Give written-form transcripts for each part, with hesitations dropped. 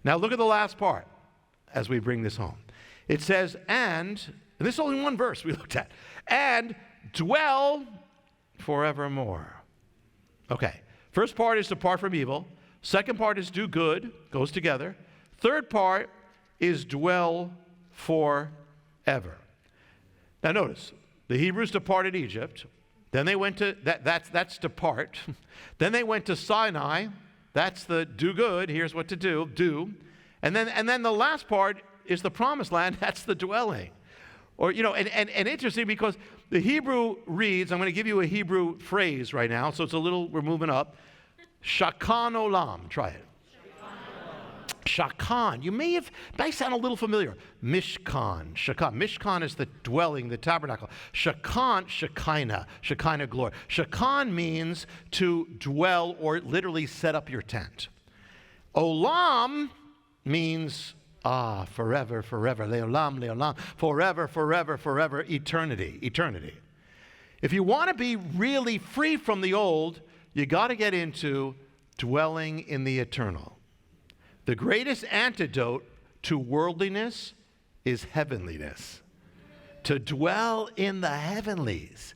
Now look at the last part as we bring this home. It says, and this is only one verse we looked at, and dwell forevermore. Okay, first part is depart from evil. Second part is do good, goes together. Third part is dwell forever. Now notice, the Hebrews departed Egypt. Then they went to, that's depart. Then they went to Sinai. That's the do good. Here's what to do. And then the last part is the promised land. That's the dwelling. Or, and interesting because the Hebrew reads, I'm going to give you a Hebrew phrase right now. So it's a little, we're moving up. Cahn Olam. Try it. Cahn. You may sound a little familiar. Mishkan. Mishkan is the dwelling, the tabernacle. Shekinah glory. Cahn means to dwell or literally set up your tent. Olam means forever, leolam, forever, eternity. If you want to be really free from the old, you got to get into dwelling in the eternal. The greatest antidote to worldliness is heavenliness. To dwell in the heavenlies.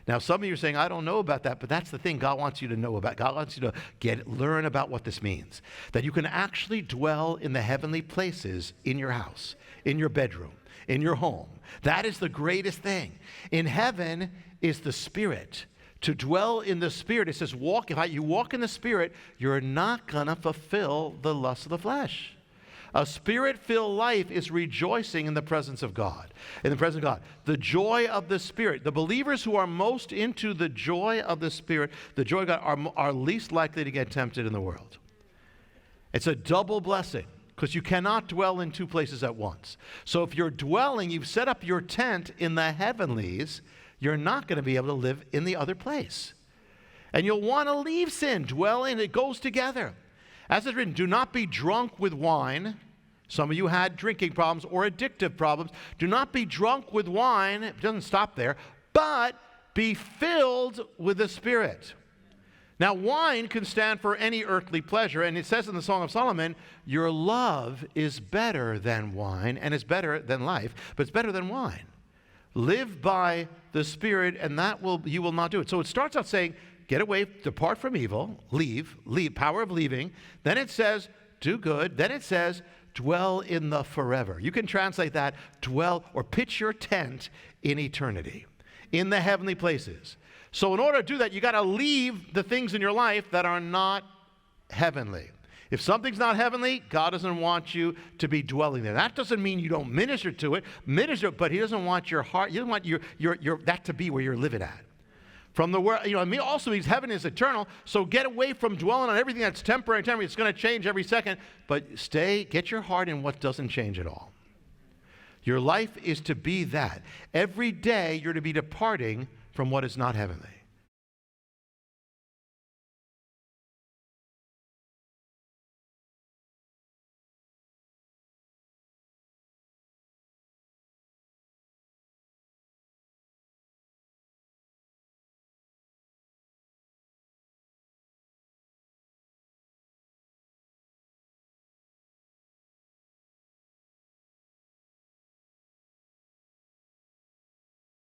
Now, some of you are saying, I don't know about that, but that's the thing God wants you to know about. God wants you to learn about what this means. That you can actually dwell in the heavenly places in your house, in your bedroom, in your home. That is the greatest thing. In heaven is the Spirit. To dwell in the Spirit, it says, if you walk in the Spirit, you're not going to fulfill the lust of the flesh. A Spirit-filled life is rejoicing in the presence of God. The joy of the Spirit. The believers who are most into the joy of the Spirit, the joy of God, are least likely to get tempted in the world. It's a double blessing because you cannot dwell in two places at once. So if you're dwelling, you've set up your tent in the heavenlies, you're not going to be able to live in the other place. And you'll want to leave sin, dwell in, it goes together. As it's written, do not be drunk with wine. Some of you had drinking problems or addictive problems. Do not be drunk with wine. It doesn't stop there. But be filled with the Spirit. Now, wine can stand for any earthly pleasure. And it says in the Song of Solomon, your love is better than wine and is better than life, but it's better than wine. Live by the Spirit, and you will not do it. So it starts out saying, get away, depart from evil, leave, power of leaving. Then it says, do good. Then it says, dwell in the forever. You can translate that, dwell, or pitch your tent in eternity, in the heavenly places. So in order to do that, you got to leave the things in your life that are not heavenly. If something's not heavenly, God doesn't want you to be dwelling there. That doesn't mean you don't minister to it. Minister, but He doesn't want your heart. He doesn't want that to be where you're living at. From the word, it also means heaven is eternal. So get away from dwelling on everything that's temporary. It's going to change every second. But get your heart in what doesn't change at all. Your life is to be that. Every day you're to be departing from what is not heavenly.